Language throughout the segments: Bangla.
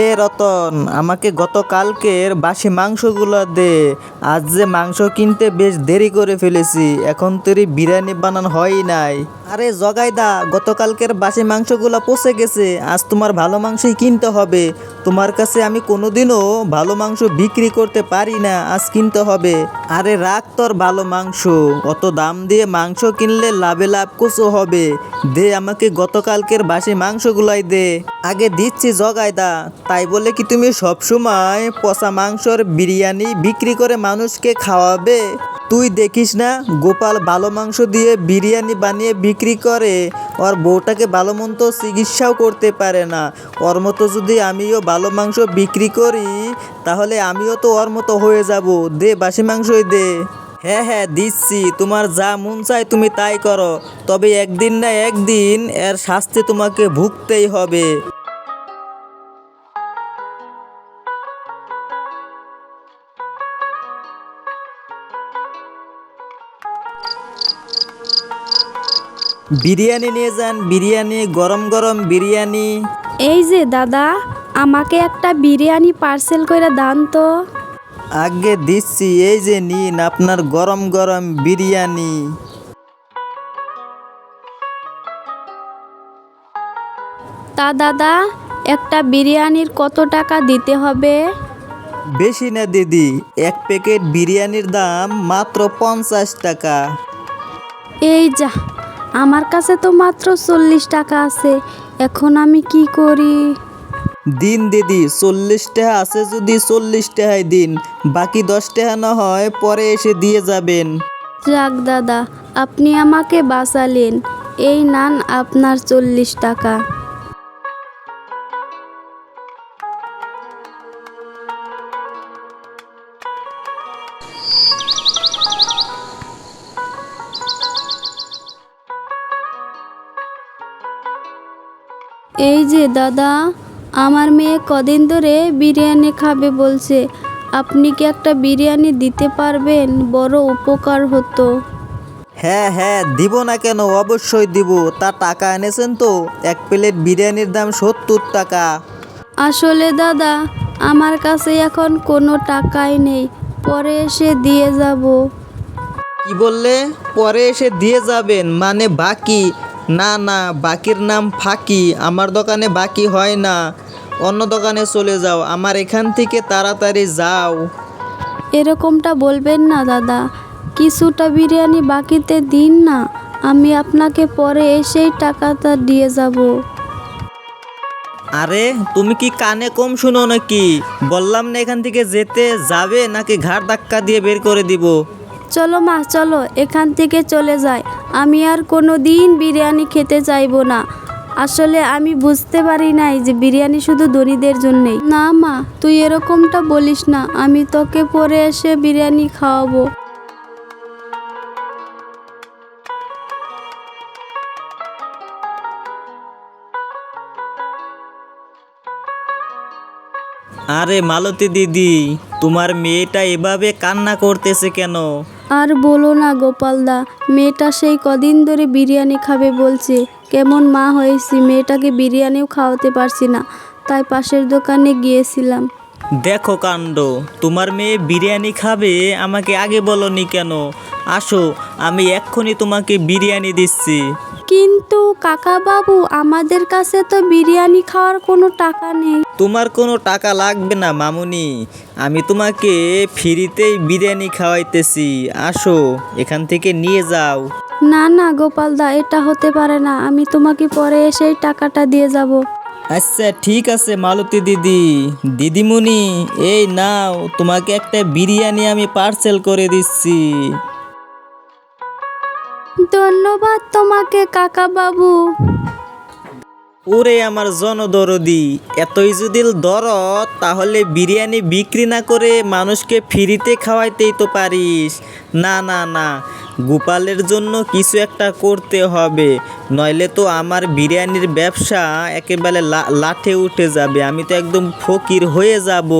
এ রতন, আমাকে গতকালকের বাসি মাংসগুলো দে। আজ যে মাংস কিনতে বেশ দেরি করে ফেলেছি, এখন তোরই বিরিয়ানি বানানো হয় নাই। আরে জগাইদা, গতকালকের বাসি মাংসগুলো পচে গেছে, আজ তোমার ভালো মাংসই কিনতে হবে। তোমার কাছে আমি কোনোদিনও ভালো মাংস বিক্রি করতে পারি না, আজ কিনতে হবে। আরে রাখ তোর ভালো মাংস, অত দাম দিয়ে মাংস কিনলে লাভে লাভ কুচো হবে। দে আমাকে গতকালকের বাসি মাংসগুলাই দে। আগে দিচ্ছি জগাইদা, তাই বলে কি তুমি সবসময় পচা মাংসর বিরিয়ানি বিক্রি করে মানুষকে খাওয়াবে? তুই দেখিস না গোপাল ভালো মাংস দিয়ে বিরিয়ানি বানিয়ে বিক্রি করে, ওর বউটাকে ভালো মতো চিকিৎসাও করতে পারে না। ওর মতো যদি আমিও ভালো মাংস বিক্রি করি, তাহলে আমিও তো ওর মতো হয়ে যাব। দে বাসি মাংসই দে। হ্যাঁ হ্যাঁ দিচ্ছি, তোমার যা মন চায় তুমি তাই করো, তবে একদিন না একদিন এর শাস্তি তোমাকে ভুগতেই হবে। বিরিয়ানি নিয়ে যান, বিরিয়ানি, গরম গরম বিরিয়ানি। এই যে দাদা, আমাকে একটা বিরিয়ানি পার্সেল করে দান তো। আগে দিচ্ছি, এই যে নিন আপনার গরম গরম বিরিয়ানি। তা দাদা, একটা বিরিয়ানির কত টাকা দিতে হবে? বেশি না দিদি, এক প্যাকেট বিরিয়ানির দাম মাত্র 50 টাকা। এই যা, আমার কাছে তো মাত্র 40 টাকা আছে, এখন আমি কি করি? দিন দিদি, 40 টাকা আছে যদি 40 টাকাই দিন, বাকি 10 টাকা না হয় পরে এসে দিয়ে যাবেন। যাক দাদা, আপনি আমাকে বাঁচালেন। এই নান আপনার 40 টাকা। এই যে দাদা, আমার মেয়ে কদিন ধরে বিরিয়ানি খাবে বলছে, আপনি কি একটা বিরিয়ানি দিতে পারবেন? বড় উপকার হতো। হ্যাঁ হ্যাঁ, দিব না কেন, অবশ্যই দিব। তা টাকা এনেছেন তো? এক প্লেট বিরিয়ানির দাম 70 টাকা। আসলে দাদা, আমার কাছে এখন কোনো টাকাই নেই, পরে এসে দিয়ে যাব। কি বললে? পরে এসে দিয়ে যাবেন মানে বাকি? না না, বাকির নাম ফাঁকি। আমার দোকানে বাকি হয় না, অন্য দোকানে চলে যাও, আমার এখান থেকে তাড়াতাড়ি যাও। এরকমটা বলবেন না দাদা, কিছুটা বিরিয়ানি বাকিতে দিন না, আমি আপনাকে পরে এসেই টাকাটা দিয়ে যাব। আরে তুমি কি কানে কম শুনো নাকি? বললাম না এখান থেকে যেতে, যাবে নাকি ঘাড় ধাক্কা দিয়ে বের করে দিব? চলো মা, চলো এখান থেকে চলে যাই। আমি আর কোনো দিন বিরিয়ানি খেতে চাইবো না। আসলে আমি বুঝতে পারি নাই যে বিরিয়ানি শুধু ধনীদের জন্যেই। না মা, তুই এরকমটা বলিস না, আমি তোকে পরে এসে বিরিয়ানি খাওয়াবো। আরে মালতী দিদি, তোমার মেয়েটা এভাবে কান্না করতেছে কেন? আর বলো না গোপালদা, মেয়েটা সেই কদিন ধরে বিরিয়ানি খাবে বলছে। কেমন মা হয়েছি, মেয়েটাকে বিরিয়ানিও খাওয়াতে পারছি না, তাই পাশের দোকানে গিয়েছিলাম। দেখো কাণ্ড, তোমার মেয়ে বিরিয়ানি খাবে, আমাকে আগে বলনি কেন? আসো, আমি এক্ষুনি তোমাকে বিরিয়ানি দিচ্ছি। কিন্তু কাকা বাবু, আমাদের কাছে তো বিরিয়ানি খাওয়ার কোনো টাকা নেই। তোমার কোনো টাকা লাগবে না মামুনি, আমি তোমাকে ফ্রিতেই বিরিয়ানি খাওয়াইতেছি। আসো, এখান থেকে নিয়ে যাও। না না গোপালদা, এটা হতে পারে না, আমি তোমাকে পরে এসেই টাকাটা দিয়ে যাব। আচ্ছা ঠিক আছে মালতী দিদি। দিদিমণি, এই নাও, তোমাকে একটা বিরিয়ানি আমি পার্সেল করে দিচ্ছি। ধন্যবাদ তোমাকে কাকা বাবু। ওরে আমার জনদরদি, এতই যদি দরদ, তাহলে বিরিয়ানি বিক্রি না করে মানুষকে ফ্রিতে খাওয়াইতেই তো পারিস। না না না, গোপালের জন্য কিছু একটা করতে হবে, নইলে তো আমার বিরিয়ানির ব্যবসা একেবারে লাঠে উঠে যাবে, আমি তো একদম ফকির হয়ে যাব।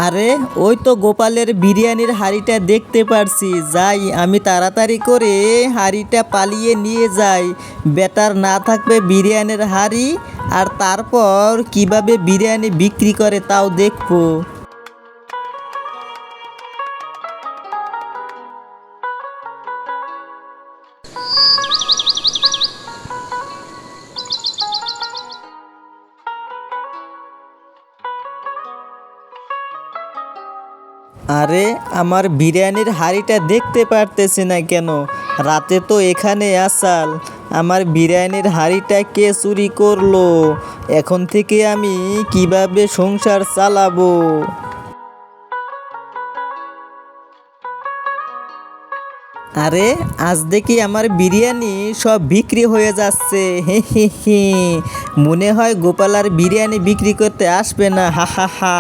আরে ওই তো গোপালের বিরিয়ানির হাঁড়িটা দেখতে পারছি, যাই আমি তাড়াতাড়ি করে হাঁড়িটা পালিয়ে নিয়ে যাই। বেটার না থাকবে বিরিয়ানির হাঁড়ি, আর তারপর কিভাবে বিরিয়ানি বিক্রি করে তাও দেখবো। আরে আমার বিরিয়ানির হাঁড়িটা দেখতে পারতেছি না কেন? রাতে তো এখানে আসাল। আমার বিরিয়ানির হাঁড়িটা কে চুরি করলো? এখন থেকে আমি কিভাবে সংসার চালাবো? আরে আজ দেখি আমার বিরিয়ানি সব বিক্রি হয়ে যাচ্ছে। হে হে হে, মনে হয় গোপাল আর বিরিয়ানি বিক্রি করতে আসবে না। হা হা হা।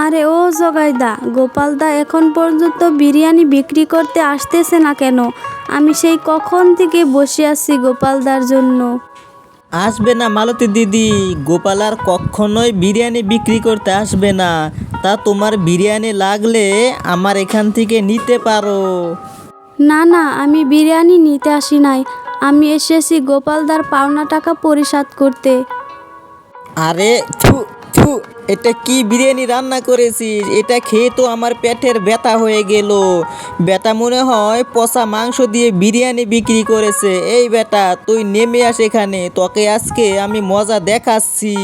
আরে ও জগাইদা, গোপালদা এখন পর্যন্ত বিরিয়ানি বিক্রি করতে আসতেছে না কেন? আমি সেই কখন থেকে বসে আছি গোপালদার জন্য। আসবে না মালতী দিদি, গোপাল আর কখনোই বিরিয়ানি বিক্রি করতে আসবে না। তা তোমার বিরিয়ানি লাগলে আমার এখান থেকে নিতে পারো। না না, আমি বিরিয়ানি নিতে আসি নাই, আমি এসেছি গোপালদার পাওনা টাকা পরিশোধ করতে। আরে থু থু, এটা কি বিরিয়ানি রান্না করেছিস? এটা খেয়ে তো আমার পেটের ব্যথা হয়ে গেল। বেটা মনে হয় পচা মাংস দিয়ে বিরিয়ানি বিক্রি করেছে। এই বেটা তুই নেমে আস এখানে, তোকে আজকে আমি মজা দেখাচ্ছি।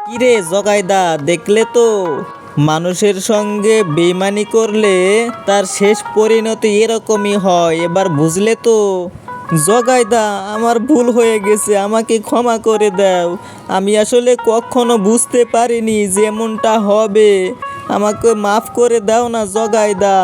কিরে জগাইদা, দেখলে তো মানুষের সঙ্গে বেইমানি করলে তার শেষ পরিণতি এরকমই হয়। এবার বুঝলে তো? জগাইদা, আমার ভুল হয়ে গেছে, আমাকে ক্ষমা করে দাও। আমি আসলে কখনো বুঝতে পারিনি যে এমনটা হবে। আমাকে মাফ করে দাও না জগাইদা।